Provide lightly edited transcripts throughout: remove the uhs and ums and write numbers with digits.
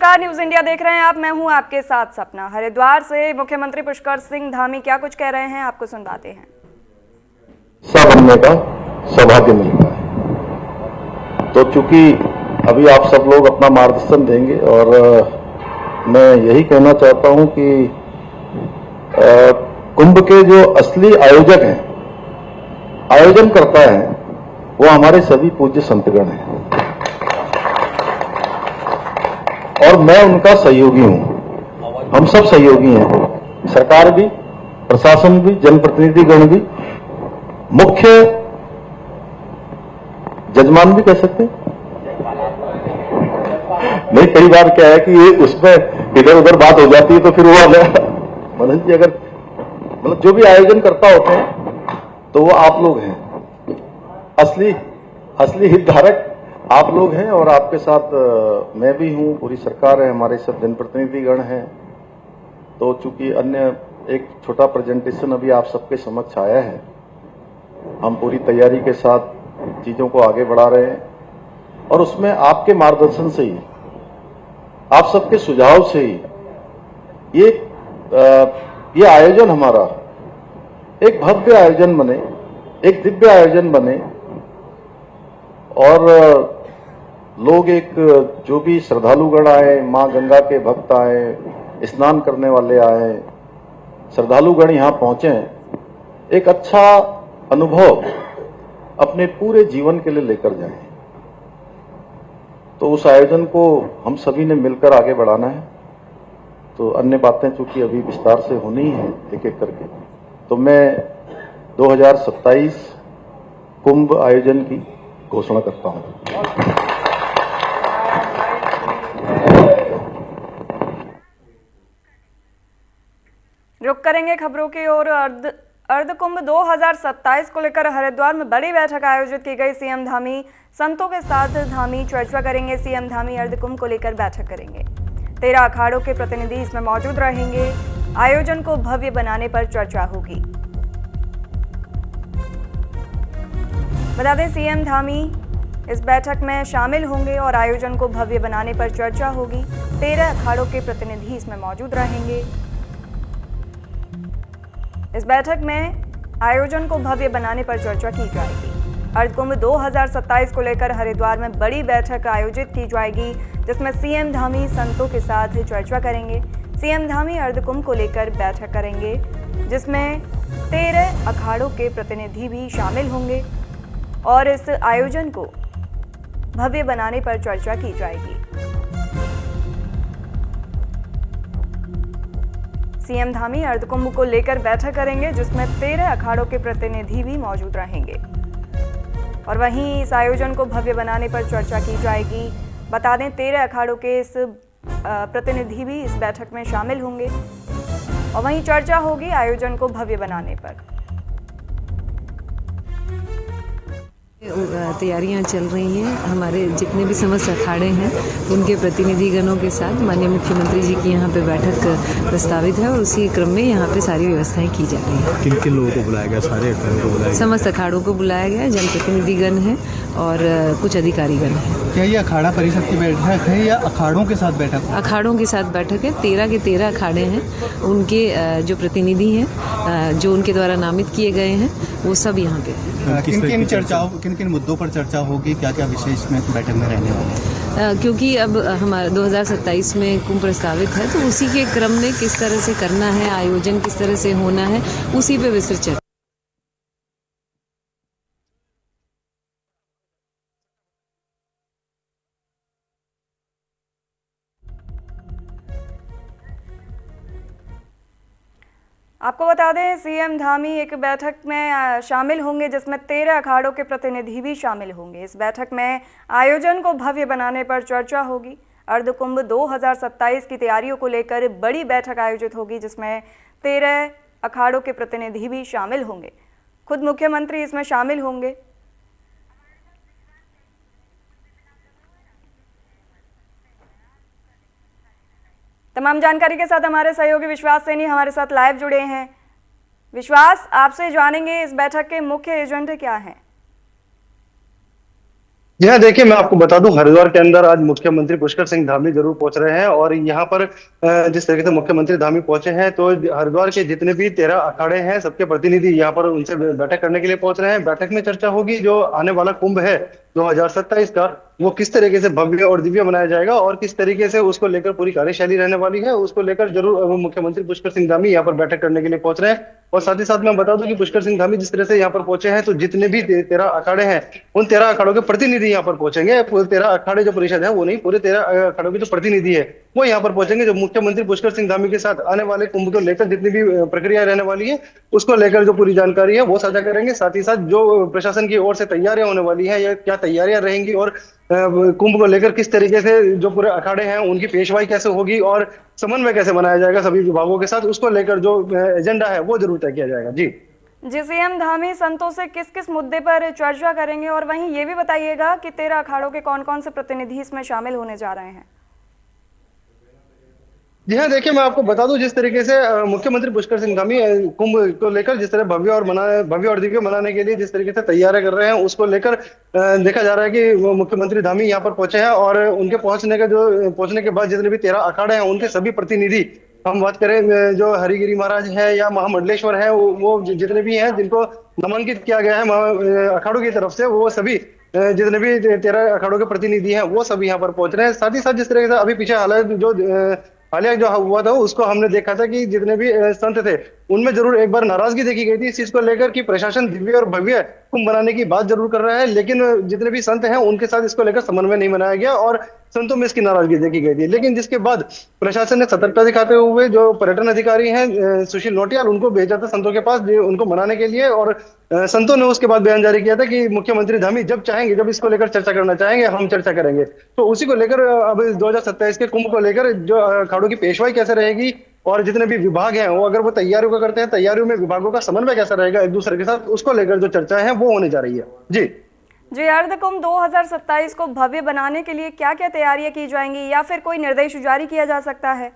नमस्कार, news India देख रहे हैं आप। मैं हूं आपके साथ सपना। हरिद्वार से मुख्यमंत्री पुष्कर सिंह धामी क्या कुछ कह रहे हैं, आपको सुनवाते हैं। सब बनने का सौभाग्य मिलता है, तो चूंकि अभी आप सब लोग अपना मार्गदर्शन देंगे और मैं यही कहना चाहता हूं कि कुंभ के जो असली आयोजक हैं, आयोजन करता है, वो हमारे सभी पूज्य संतगण हैं और मैं उनका सहयोगी हूं। हम सब सहयोगी हैं, सरकार भी, प्रशासन भी, जनप्रतिनिधिगण भी, मुख्य जजमान भी कह सकते हैं। नहीं, कई बार क्या है कि ये उसमें इधर उधर बात हो जाती है, तो फिर वो मनन जी अगर मतलब जो भी आयोजन करता होते हैं तो वो आप लोग हैं, असली हितधारक आप लोग हैं और आपके साथ मैं भी हूं, पूरी सरकार है, हमारे सब जनप्रतिनिधिगण हैं। तो चूंकि अन्य एक छोटा प्रेजेंटेशन अभी आप सबके समक्ष आया है, हम पूरी तैयारी के साथ चीजों को आगे बढ़ा रहे हैं और उसमें आपके मार्गदर्शन से ही, आप सबके सुझाव से ही ये आयोजन हमारा एक भव्य आयोजन बने, एक दिव्य आयोजन बने और लोग एक जो भी श्रद्धालुगण आए, मां गंगा के भक्त आए, स्नान करने वाले आए, श्रद्धालुगण यहां पहुंचे, एक अच्छा अनुभव अपने पूरे जीवन के लिए लेकर जाएं। तो उस आयोजन को हम सभी ने मिलकर आगे बढ़ाना है। तो अन्य बातें चूंकि अभी विस्तार से होनी ही है एक एक करके, तो मैं 2027 कुंभ आयोजन की घोषणा करता हूं। रुक करेंगे खबरों की ओर। अर्ध कुंभ 2027 को लेकर हरिद्वार में बड़ी बैठक आयोजित की गई। सीएम धामी संतों के साथ धामी चर्चा करेंगे। सीएम धामी अर्ध कुंभ को लेकर बैठक करेंगे। 13 अखाड़ों के प्रतिनिधि इसमें मौजूद रहेंगे। आयोजन को भव्य बनाने पर चर्चा होगी। बता दें, सीएम धामी इस बैठक में शामिल होंगे और आयोजन को भव्य बनाने पर चर्चा होगी। 13 अखाड़ों के प्रतिनिधि इसमें मौजूद रहेंगे। इस बैठक में आयोजन को भव्य बनाने पर चर्चा की जाएगी। अर्ध कुंभ 2027 को लेकर हरिद्वार में बड़ी बैठक आयोजित की जाएगी, जिसमें सीएम धामी संतों के साथ चर्चा करेंगे। सीएम धामी अर्ध कुंभ को लेकर बैठक करेंगे, जिसमें 13 अखाड़ों के प्रतिनिधि भी शामिल होंगे और इस आयोजन को भव्य बनाने पर चर्चा की जाएगी। सीएम धामी अर्ध कुंभ को लेकर बैठक करेंगे, जिसमें 13 अखाड़ों के प्रतिनिधि भी मौजूद रहेंगे और वहीं इस आयोजन को भव्य बनाने पर चर्चा की जाएगी। बता दें, 13 अखाड़ों के इस प्रतिनिधि भी इस बैठक में शामिल होंगे और वहीं चर्चा होगी आयोजन को भव्य बनाने पर। तैयारियां चल रही हैं। हमारे जितने भी समस्त अखाड़े हैं उनके प्रतिनिधिगणों के साथ माननीय मुख्यमंत्री जी की यहाँ पे बैठक प्रस्तावित है और उसी क्रम में यहाँ पे सारी व्यवस्थाएं की जा रही हैं। किन किन लोगों को बुलाया गया? सारे अखाड़ों को बुलाया गया? समस्त अखाड़ों को बुलाया गया, जनप्रतिनिधिगण हैं और कुछ अधिकारीगण हैं। क्या ये अखाड़ा परिषद की बैठक है या अखाड़ों के साथ बैठक? अखाड़ों के साथ बैठक है। 13 के 13 अखाड़े हैं, उनके जो प्रतिनिधि हैं, जो उनके द्वारा नामित किए गए हैं, वो सब यहाँ पे हैं। किन किन मुद्दों पर चर्चा होगी? क्या क्या विषय इसमें बैठक में रहने वाले हैं? क्योंकि अब हमारा 2027 में कुंभ प्रस्तावित है, तो उसी के क्रम में किस तरह से करना है, आयोजन किस तरह से होना है, उसी पे विस्तृत चर्चा। आपको बता दें, सीएम धामी एक बैठक में शामिल होंगे, जिसमें 13 अखाड़ों के प्रतिनिधि भी शामिल होंगे। इस बैठक में आयोजन को भव्य बनाने पर चर्चा होगी। अर्ध कुंभ 2027 की तैयारियों को लेकर बड़ी बैठक आयोजित होगी, जिसमें 13 अखाड़ों के प्रतिनिधि भी शामिल होंगे। खुद मुख्यमंत्री इसमें शामिल होंगे। तमाम जानकारी के साथ हमारे सहयोगी विश्वास सैनी हमारे साथ लाइव जुड़े हैं। विश्वास, आपसे जानेंगे इस बैठक के मुख्य एजेंडे क्या हैं? जी हाँ, देखिए मैं आपको बता दूं, हरिद्वार के अंदर आज मुख्यमंत्री पुष्कर सिंह धामी जरूर पहुंच रहे हैं। और यहाँ पर जिस तरीके से मुख्यमंत्री धामी पहुंचे हैं, तो हरिद्वार के जितने भी 13 अखाड़े हैं, सबके प्रतिनिधि यहाँ पर उनसे बैठक करने के लिए पहुंच रहे हैं। बैठक में चर्चा होगी जो आने वाला कुंभ है 2027 का, वो किस तरीके से भव्य और दिव्य बनाया जाएगा और किस तरीके से उसको लेकर पूरी कार्यशैली रहने वाली है, उसको लेकर जरूर मुख्यमंत्री पुष्कर सिंह धामी यहाँ पर बैठक करने के लिए पहुंच रहे हैं। और साथ ही साथ मैं बता दूं कि पुष्कर सिंह धामी जिस तरह से यहाँ पर पहुंचे हैं, तो जितने भी 13 अखाड़े हैं, उन 13 अखाड़ों के प्रतिनिधि यहाँ पर पहुंचेंगे। पूरे 13 अखाड़े जो परिषद है वो नहीं, पूरे 13 अखाड़ों के जो प्रतिनिधि है वो यहाँ पर पहुंचेंगे, जो मुख्यमंत्री पुष्कर सिंह धामी के साथ आने वाले कुंभ को लेकर जितनी भी प्रक्रिया रहने वाली है, उसको लेकर जो पूरी जानकारी है वो साझा करेंगे। साथ ही साथ जो प्रशासन की ओर से तैयारियां होने वाली है या क्या तैयारियां रहेंगी, और कुंभ को लेकर किस तरीके से जो पूरे अखाड़े हैं उनकी पेशवाई कैसे होगी और समन्वय कैसे बनाया जाएगा सभी विभागों के साथ, उसको लेकर जो एजेंडा है वो जरूर तय किया जाएगा। जी जी, सीएम धामी संतों से किस किस मुद्दे पर चर्चा करेंगे, और वहीं ये भी बताइएगा कि 13 अखाड़ों के कौन कौन से प्रतिनिधि इसमें शामिल होने जा रहे हैं। जी हाँ, देखिए मैं आपको बता दूं, जिस तरीके से मुख्यमंत्री पुष्कर सिंह धामी कुंभ को लेकर जिस तरह भव्य और दिव्य मनाने के लिए जिस तरीके से तैयारी कर रहे हैं, उसको लेकर देखा जा रहा है कि वो मुख्यमंत्री धामी यहाँ पर पहुंचे हैं। और उनके पहुंचने के बाद जितने भी 13 अखाड़े हैं उनके सभी प्रतिनिधि, हम बात करें जो हरिगिरी महाराज है या महामंडलेश्वर है, वो जितने भी हैं जिनको नामांकित किया गया है अखाड़ों की तरफ से, वो सभी जितने भी 13 अखाड़ों के प्रतिनिधि हैं वो सभी यहाँ पर पहुंच रहे हैं। साथ ही साथ जिस तरह से अभी पीछे हालिया जो हुआ था उसको हमने देखा था कि जितने भी संत थे उनमें जरूर एक बार नाराजगी देखी गई थी इस चीज को लेकर कि प्रशासन दिव्य और भव्य कुंभ बनाने की बात जरूर कर रहा है, लेकिन जितने भी संत हैं उनके साथ इसको लेकर समन्वय नहीं बनाया गया और संतों में इसकी नाराजगी देखी गई थी। लेकिन जिसके बाद प्रशासन ने सतर्कता दिखाते हुए जो पर्यटन अधिकारी हैं सुशील नोटियाल, उनको भेजा था संतों के पास उनको मनाने के लिए। और संतों ने उसके बाद बयान जारी किया था कि मुख्यमंत्री धामी जब चाहेंगे, जब इसको लेकर चर्चा करना चाहेंगे, हम चर्चा करेंगे। तो उसी को लेकर अब 2027 के कुंभ को लेकर जो अखाड़ों की पेशवाई कैसे रहेगी और जितने भी विभाग हैं वो अगर वो तैयारियों का करते हैं, तैयारियों में विभागों का समन्वय कैसा रहेगा एक दूसरे के साथ, उसको लेकर जो चर्चा है वो होने जा रही है। जी जी, अर्धकुंभ 2027 को भव्य बनाने के लिए क्या क्या तैयारियां की जाएंगी, या फिर कोई निर्देश जारी किया जा सकता है?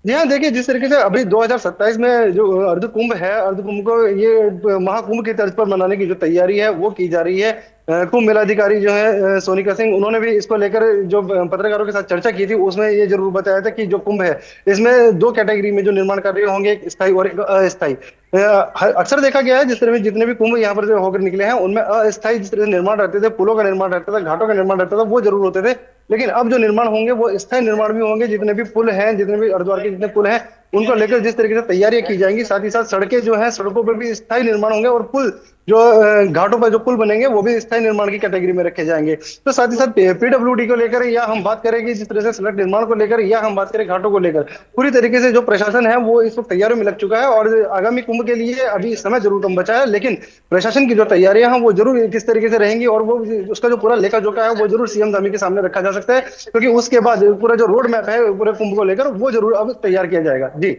जी हाँ, देखिए जिस तरीके से अभी 2027 में जो अर्धकुंभ है, अर्धकुंभ को ये महाकुंभ की तर्ज पर मनाने की जो तैयारी है वो की जा रही है। कुंभ मेलाधिकारी जो है सोनिका सिंह, उन्होंने भी इसको लेकर जो पत्रकारों के साथ चर्चा की थी उसमें ये जरूर बताया था कि जो कुंभ है इसमें 2 कैटेगरी में जो निर्माण कार्य होंगे, एक स्थायी और एक अस्थायी। अक्सर देखा गया है जिस तरह जितने भी कुंभ यहाँ पर जो होकर निकले हैं उनमें अस्थायी जिस तरह से निर्माण रहते थे, पुलों का निर्माण रहता था, घाटों का निर्माण रहता था, वो जरूर होते थे। लेकिन अब जो निर्माण होंगे वो स्थायी निर्माण भी होंगे। जितने भी पुल हैं, जितने भी हरिद्वार के जितने पुल हैं उनको लेकर जिस तरीके से तैयारियां की जाएंगी, साथ ही साथ सड़कें जो हैं सड़कों पर भी स्थायी निर्माण होंगे और पुल जो घाटों पर जो पुल बनेंगे वो भी स्थायी निर्माण की कैटेगरी में रखे जाएंगे। तो साथ ही साथ पीडब्ल्यूडी को लेकर या हम बात करेंगे जिस तरह से सड़क निर्माण को लेकर या हम बात करें घाटों को लेकर, पूरी तरीके से जो प्रशासन है वो इस वक्त तैयारियों में लग चुका है। और आगामी कुंभ के लिए अभी समय जरूर कम बचा है, लेकिन प्रशासन की जो तैयारियां हैं वो जरूर किस तरीके से रहेंगी और वो उसका जो पूरा लेखा जोखा है वो जरूर सीएम धामी के सामने रखा जा सकता है, क्योंकि उसके बाद पूरा जो रोड मैप है पूरे कुंभ को लेकर वो जरूर अब तैयार किया जाएगा। जी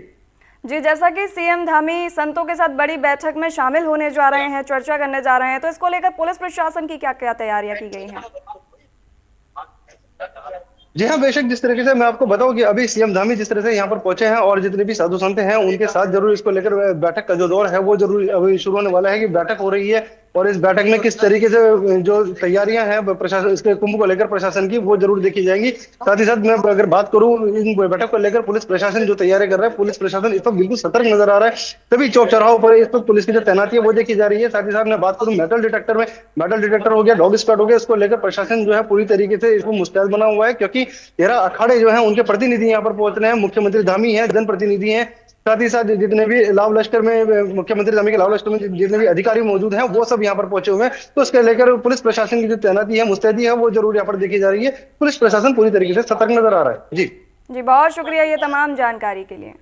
जी, जैसा कि सीएम धामी संतों के साथ बड़ी बैठक में शामिल होने जा रहे हैं, चर्चा करने जा रहे हैं, तो इसको लेकर पुलिस प्रशासन की क्या क्या तैयारियां की गई हैं? जी हाँ, बेशक जिस तरीके से मैं आपको बताऊं कि अभी सीएम धामी जिस तरह से यहाँ पर पहुंचे हैं और जितने भी साधु संत हैं उनके साथ जरूर इसको लेकर बैठक का जो दौर है वो जरूर अभी शुरू होने वाला है कि बैठक हो रही है। और इस बैठक में किस तरीके से जो तैयारियां हैं प्रशासन इसके कुंभ को लेकर प्रशासन की वो जरूर देखी जाएंगी। साथ ही साथ मैं अगर बात करूं इन बैठक को लेकर पुलिस प्रशासन जो तैयारी कर रहा है, पुलिस प्रशासन इस वक्त बिल्कुल सतर्क नजर आ रहा है। सभी चौक चौराहों पर इस वक्त पुलिस की जो तैनाती है वो देखी जा रही है। साथ ही साथ मैं बात करूं मेटल डिटेक्टर हो गया, डॉग स्क्वाड हो गया, इसको लेकर प्रशासन जो है पूरी तरीके से इसको मुस्तैद बना हुआ है, क्योंकि 13 अखाड़े जो है उनके प्रतिनिधि यहाँ पर पहुंच रहे हैं, मुख्यमंत्री धामी है, जनप्रतिनिधि है। साथ ही साथ जितने भी लाव लश्कर में मुख्यमंत्री धामी के लाव लश्कर में जितने भी अधिकारी मौजूद हैं वो सब यहाँ पर पहुंचे हुए हैं। तो इसके लेकर पुलिस प्रशासन की जो तैनाती है, मुस्तैदी है, वो जरूर यहाँ पर देखी जा रही है। पुलिस प्रशासन पूरी तरीके से सतर्क नजर आ रहा है। जी जी, बहुत शुक्रिया ये तमाम जानकारी के लिए।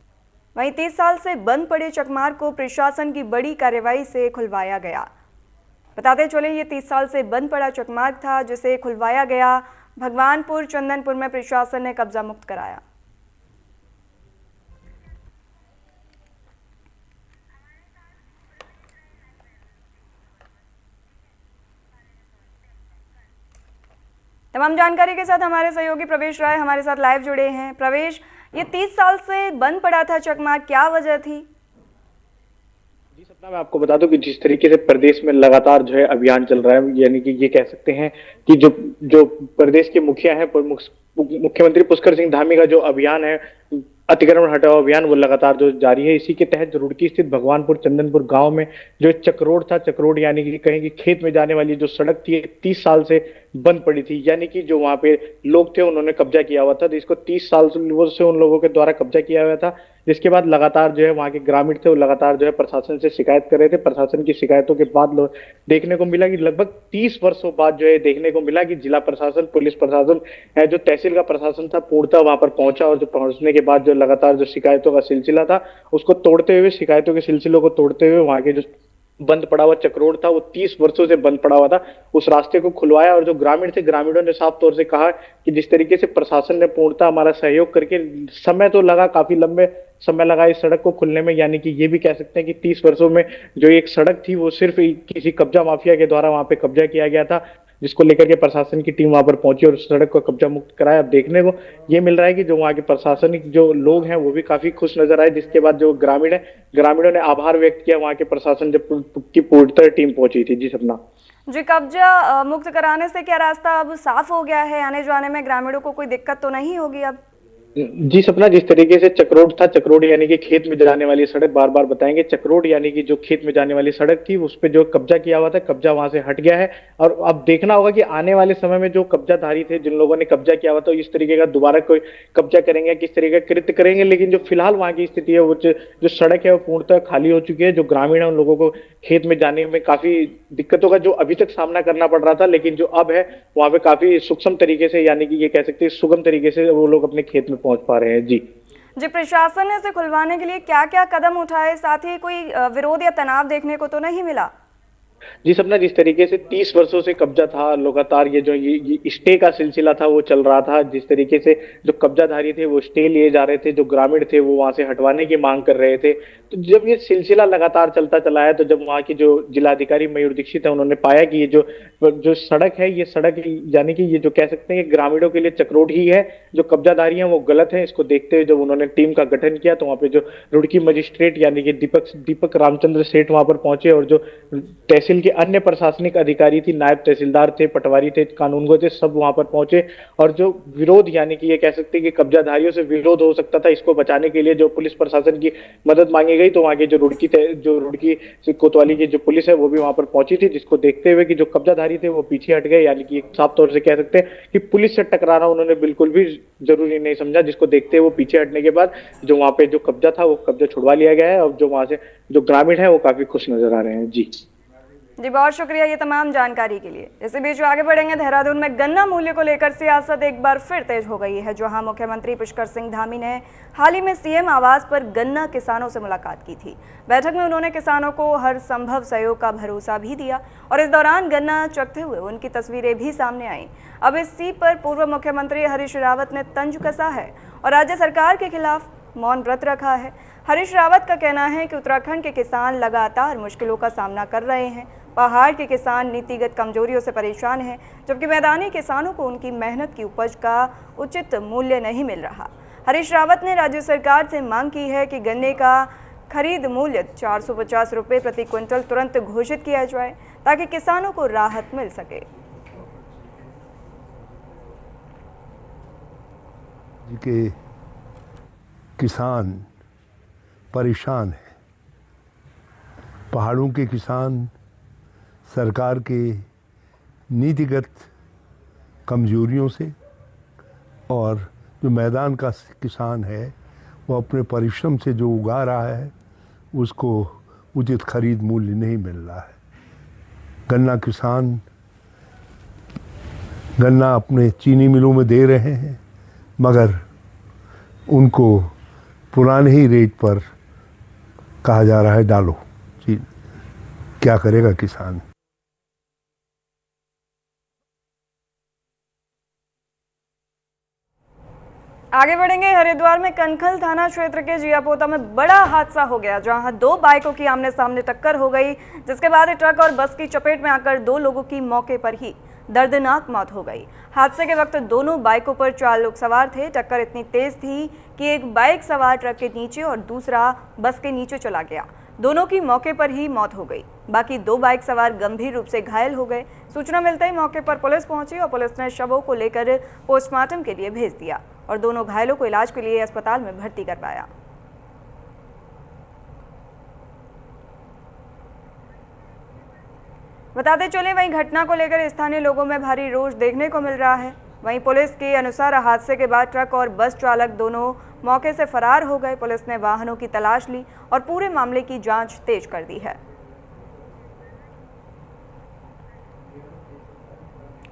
वहीं 30 साल से बंद पड़े चकमार्ग को प्रशासन की बड़ी कार्रवाई से खुलवाया गया। बताते चले ये 30 साल से बंद पड़ा चकमार्ग था जिसे खुलवाया गया। भगवानपुर चंदनपुर में प्रशासन ने कब्जा मुक्त कराया। तमाम जानकारी के साथ हमारे सहयोगी प्रवेश राय हमारे साथ लाइव जुड़े हैं। प्रवेश, ये 30 साल से बंद पड़ा था चकमार्ग, क्या वजह थी? जी सपना, मैं आपको बता दूं कि जिस तरीके से प्रदेश में लगातार जो है अभियान चल रहा है, यानी कि ये कह सकते हैं कि जो जो प्रदेश के मुखिया हैं, मुख्यमंत्री पुष्कर सिंह धामी का जो अभियान है, अतिक्रमण हटाओ अभियान, वो लगातार जो जारी है। इसी के तहत रुड़की स्थित भगवानपुर चंदनपुर गांव में जो चक्रोड था, चक्रोड यानी कि कहें कि खेत में जाने वाली जो सड़क थी 30 साल से बंद पड़ी थी, यानी कि जो वहां पे लोग थे उन्होंने कब्जा किया हुआ था, जिसको 30 साल से उन लोगों के द्वारा कब्जा किया हुआ था। जिसके बाद लगातार जो है वहां के ग्रामीण थे वो लगातार जो है प्रशासन से शिकायत कर रहे थे। प्रशासन की शिकायतों के बाद देखने को मिला कि लगभग 30 वर्षों बाद जो है देखने को मिला कि जिला प्रशासन, पुलिस प्रशासन, जो तहसील का प्रशासन था, पूर्णतः वहां पर पहुंचा, और जो पहुंचने के बाद जो लगातार जो शिकायतों का सिलसिला था उसको तोड़ते हुए, शिकायतों के सिलसिलों को तोड़ते हुए वहां के जो बंद पड़ा हुआ चक्रोड था, वो 30 वर्षों से बंद पड़ा हुआ था, उस रास्ते को खुलवाया। और जो ग्रामीण थे, ग्रामीणों ने साफ तौर से कहा कि जिस तरीके से प्रशासन ने पूर्णतः हमारा सहयोग करके, समय तो लगा, काफी लंबे समय लगा इस सड़क को खुलने में, यानी कि ये भी कह सकते हैं कि 30 वर्षों में जो एक सड़क थी वो सिर्फ किसी कब्जा माफिया के द्वारा वहां पे कब्जा किया गया था, जिसको लेकर के प्रशासन की टीम वहां पर पहुंची और सड़क को कब्जा मुक्त कराया। अब देखने को ये मिल रहा है कि जो वहां के प्रशासनिक जो लोग हैं वो भी काफी खुश नजर आए, जिसके बाद जो ग्रामीण है, ग्रामीणों ने आभार व्यक्त किया वहां के प्रशासन जब की पूर्णतः टीम पहुंची थी। जी सपना जी, कब्जा मुक्त कराने से क्या रास्ता अब साफ हो गया है? आने जाने में ग्रामीणों को कोई दिक्कत तो नहीं होगी अब? जी सपना, जिस तरीके से चक्रोड था, चक्रोड यानी कि खेत में जाने वाली सड़क, बार बार बताएंगे, चक्रोड यानी कि जो खेत में जाने वाली सड़क थी उस पे जो कब्जा किया हुआ था, कब्जा वहां से हट गया है। और अब देखना होगा कि आने वाले समय में जो कब्जाधारी थे, जिन लोगों ने कब्जा किया हुआ था, इस तरीके का दोबारा कोई कब्जा करेंगे, किस तरीके का कृत्य करेंगे। लेकिन जो फिलहाल वहां की स्थिति है, वो जो सड़क है वो पूर्णतः खाली हो चुकी है। जो ग्रामीण है उन लोगों को खेत में जाने में काफी दिक्कतों का जो अभी तक सामना करना पड़ रहा था, लेकिन जो अब है वहां पे काफी सूक्ष्म तरीके से, यानी कि ये कह सकते हैं सुगम तरीके से वो लोग अपने खेत में पहुंच पा रहे हैं। जी प्रशासन ने इसे खुलवाने के लिए क्या क्या कदम उठाए, साथ ही कोई विरोध या तनाव देखने को तो नहीं मिला? जी सपना, जिस तरीके से 30 वर्षों से कब्जा था, लगातार ये स्टे का सिलसिला था वो चल रहा था, जिस तरीके से जो कब्जाधारी थे वो स्टे लिए जा रहे थे, जो ग्रामीण थे वो वहां से हटवाने की मांग कर रहे थे। तो जब ये सिलसिला लगातार चलता चला है, तो जब वहां की जो जिलाधिकारी मयूर दीक्षित है उन्होंने पाया कि ये जो सड़क है, ये सड़क यानी कि ये जो कह सकते हैं कि ग्रामीणों के लिए चक्रोड ही है, जो कब्जाधारी है वो गलत है, इसको देखते हुए जब उन्होंने टीम का गठन किया तो वहां पे जो रुड़की मजिस्ट्रेट यानी कि दीपक रामचंद्र सेठ वहां पर पहुंचे, और जो तहसील के अन्य प्रशासनिक अधिकारी थी, नायब तहसीलदार थे, पटवारी थे, कानूनगो थे, सब वहां पर पहुंचे। और जो विरोध यानी कि ये कह सकते हैं कि कब्जाधारियों से विरोध हो सकता था, इसको बचाने के लिए जो पुलिस प्रशासन की मदद मांगी गई, तो वहां के जो रुड़की कोतवाली की जो पुलिस है वो भी वहां पर पहुंची थी, जिसको देखते हुए कि जो कब्जाधारी थे वो पीछे हट गए, यानी कि साफ तौर से कह सकते हैं कि पुलिस से टकराना उन्होंने बिल्कुल भी जरूरी नहीं समझा, जिसको देखते हुए वो पीछे हटने के बाद जो वहां पे जो कब्जा था वो कब्जा छुड़वा लिया गया है। और जो वहां से जो ग्रामीण है वो काफी खुश नजर आ रहे हैं। जी बहुत शुक्रिया ये तमाम जानकारी के लिए। इसी बीच आगे बढ़ेंगे। देहरादून में गन्ना मूल्य को लेकर सियासत एक बार फिर तेज हो गई है, जहां मुख्यमंत्री पुष्कर सिंह धामी ने हाल ही में सीएम आवास पर गन्ना किसानों से मुलाकात की थी। बैठक में उन्होंने किसानों को हर संभव सहयोग का भरोसा भी दिया और इस दौरान गन्ना चखते हुए उनकी तस्वीरें भी सामने आईं। अब इस सीट पर पूर्व मुख्यमंत्री हरीश रावत ने तंज कसा है और राज्य सरकार के खिलाफ मौन व्रत रखा है। हरीश रावत का कहना है कि उत्तराखंड के किसान लगातार मुश्किलों का सामना कर रहे हैं। पहाड़ के किसान नीतिगत कमजोरियों से परेशान हैं, जबकि मैदानी किसानों को उनकी मेहनत की उपज का उचित मूल्य नहीं मिल रहा। हरीश रावत ने राज्य सरकार से मांग की है कि गन्ने का खरीद मूल्य 450 रुपये प्रति क्विंटल तुरंत घोषित किया जाए, ताकि किसानों को राहत मिल सके। के किसान परेशान हैं। पहाड़ों के किसान सरकार के नीतिगत कमजोरियों से, और जो मैदान का किसान है वो अपने परिश्रम से जो उगा रहा है उसको उचित खरीद मूल्य नहीं मिल रहा है। गन्ना किसान गन्ना अपने चीनी मिलों में दे रहे हैं, मगर उनको पुराने ही रेट पर कहा जा रहा है डालो। क्या करेगा किसान? आगे बढ़ेंगे। हरिद्वार में कनखल थाना क्षेत्र के जियापोता में बड़ा हादसा हो गया, जहां दो बाइकों की आमने सामने टक्कर हो गई, जिसके बाद ट्रक और बस की चपेट में आकर दो लोगों की मौके पर ही दर्दनाक मौत हो गई। हादसे के वक्त दोनों बाइकों पर 4 लोग सवार थे। टक्कर इतनी तेज थी कि एक बाइक सवार ट्रक के नीचे और दूसरा बस के नीचे चला गया। दोनों की मौके पर ही मौत हो गई। बाकी 2 बाइक सवार गंभीर रूप से घायल हो गए। सूचना मिलते ही मौके पर पुलिस पहुंची और पुलिस ने शवों को लेकर पोस्टमार्टम के लिए भेज दिया और दोनों घायलों को इलाज के लिए अस्पताल में भर्ती करवाया। बताते चले, वहीं घटना को लेकर स्थानीय लोगों में भारी रोष देखने को मिल रहा है। वहीं पुलिस के अनुसार हादसे के बाद ट्रक और बस चालक दोनों मौके से फरार हो गए। पुलिस ने वाहनों की तलाश ली और पूरे मामले की जांच तेज कर दी है।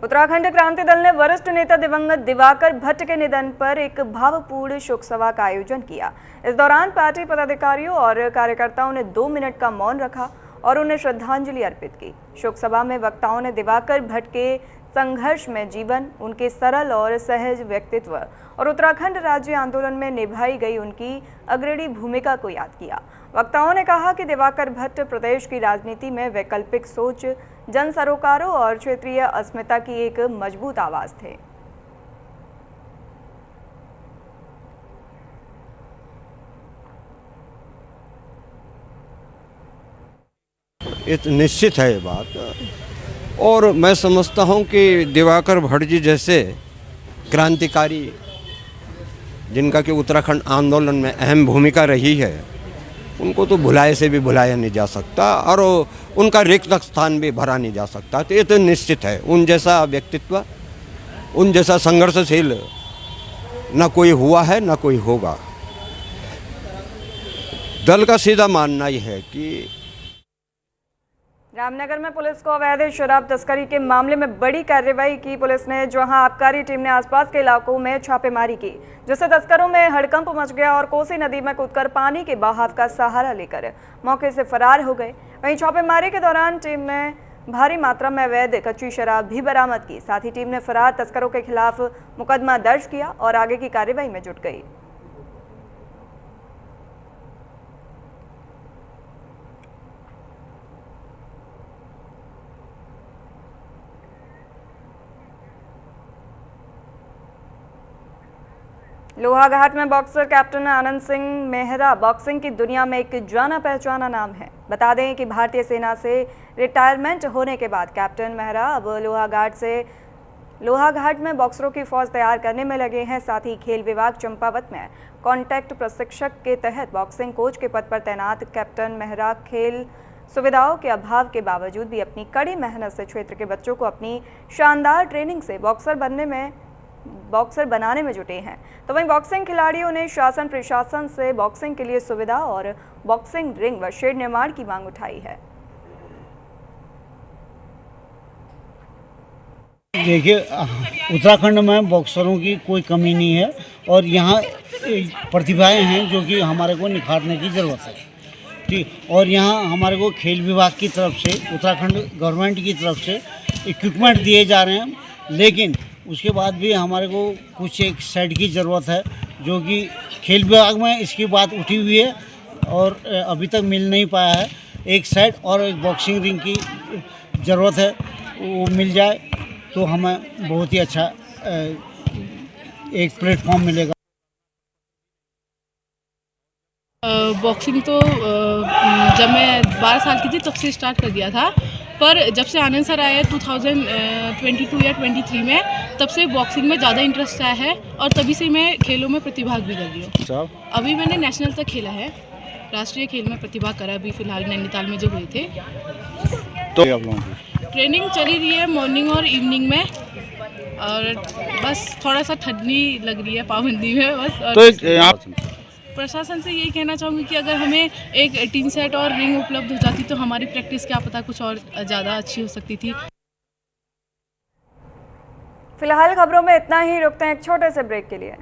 उत्तराखंड क्रांति दल ने वरिष्ठ नेता दिवंगत दिवाकर भट्ट के निधन पर एक भावपूर्ण शोक सभा का आयोजन किया। इस दौरान पार्टी पदाधिकारियों और कार्यकर्ताओं ने 2 मिनट का मौन रखा और उन्हें श्रद्धांजलि अर्पित की। शोक सभा में वक्ताओं ने दिवाकर भट्ट के संघर्ष में जीवन, उनके सरल और सहज व्यक्तित्व और उत्तराखंड राज्य आंदोलन में निभाई गई उनकी अग्रणी भूमिका को याद किया। वक्ताओं ने कहा कि दिवाकर भट्ट प्रदेश की राजनीति में वैकल्पिक सोच, जन सरोकारों और क्षेत्रीय अस्मिता की एक मजबूत आवाज थे। निश्चित है ये बात, और मैं समझता हूँ कि दिवाकर भट्ट जी जैसे क्रांतिकारी, जिनका कि उत्तराखंड आंदोलन में अहम भूमिका रही है, उनको तो भुलाए से भी भुलाया नहीं जा सकता और उनका रिक्त स्थान भी भरा नहीं जा सकता। तो ये तो निश्चित है, उन जैसा व्यक्तित्व, उन जैसा संघर्षशील न कोई हुआ है न कोई होगा। दल का सीधा मानना यह है कि रामनगर में पुलिस को अवैध शराब तस्करी के मामले में बड़ी कार्रवाई की। पुलिस ने जहां आबकारी टीम ने आसपास के इलाकों में छापेमारी की, जिससे तस्करों में हड़कंप मच गया और कोसी नदी में कूदकर पानी के बहाव का सहारा लेकर मौके से फरार हो गए। वहीं छापेमारी के दौरान टीम ने भारी मात्रा में अवैध कच्ची शराब भी बरामद की। साथ ही टीम ने फरार तस्करों के खिलाफ मुकदमा दर्ज किया और आगे की कार्रवाई में जुट गई। लोहाघाट में boxer captain Anand Singh Mehra boxing की दुनिया में एक जाना पहचाना नाम है। बता दें कि भारतीय सेना से रिटायरमेंट होने के बाद कैप्टन मेहरा अब लोहाघाट में बॉक्सरों की फौज तैयार करने में लगे हैं। साथ ही खेल विभाग चंपावत में कॉन्टैक्ट प्रशिक्षक के तहत बॉक्सिंग कोच के पद पर तैनात कैप्टन मेहरा खेल सुविधाओं के अभाव के बावजूद भी अपनी कड़ी मेहनत से क्षेत्र के बच्चों को अपनी शानदार ट्रेनिंग से बॉक्सर बनाने में जुटे हैं। तो वहीं बॉक्सिंग खिलाड़ियों ने शासन प्रशासन से बॉक्सिंग के लिए सुविधा और बॉक्सिंग रिंग व शेड निर्माण की मांग उठाई है। देखिए, उत्तराखंड में बॉक्सरों की कोई कमी नहीं है और यहाँ प्रतिभाएं हैं जो कि हमारे को निखारने की ज़रूरत है। ठीक, और यहाँ हमारे को खेल विभाग की तरफ से, उत्तराखंड गवर्नमेंट की तरफ से इक्विपमेंट दिए जा रहे हैं, लेकिन उसके बाद भी हमारे को कुछ एक सेट की ज़रूरत है, जो कि खेल विभाग में इसकी बात उठी हुई है और अभी तक मिल नहीं पाया है। एक सेट और एक बॉक्सिंग रिंग की ज़रूरत है, वो मिल जाए तो हमें बहुत ही अच्छा एक प्लेटफॉर्म मिलेगा। बॉक्सिंग तो जब मैं 12 साल की थी तब से स्टार्ट कर दिया था, पर जब से आनंद सर आए 2022 या 23 में, तब से बॉक्सिंग में ज़्यादा इंटरेस्ट आया है और तभी से मैं खेलों में प्रतिभाग भी कर रही हूँ। अभी मैंने नेशनल तक खेला है, राष्ट्रीय खेल में प्रतिभाग करा अभी फिलहाल नैनीताल में जो हुए थे। तो आप लोगों की ट्रेनिंग चली रही है मॉर्निंग और इवनिंग में, और बस थोड़ा सा ठंडी लग रही है पाबंदी में बस। तो प्रशासन से यही कहना चाहूँगी कि अगर हमें एक टीन सेट और रिंग उपलब्ध हो जाती तो हमारी प्रैक्टिस क्या पता कुछ और ज़्यादा अच्छी हो सकती थी। फिलहाल खबरों में इतना ही, रुकते हैं एक छोटे से ब्रेक के लिए।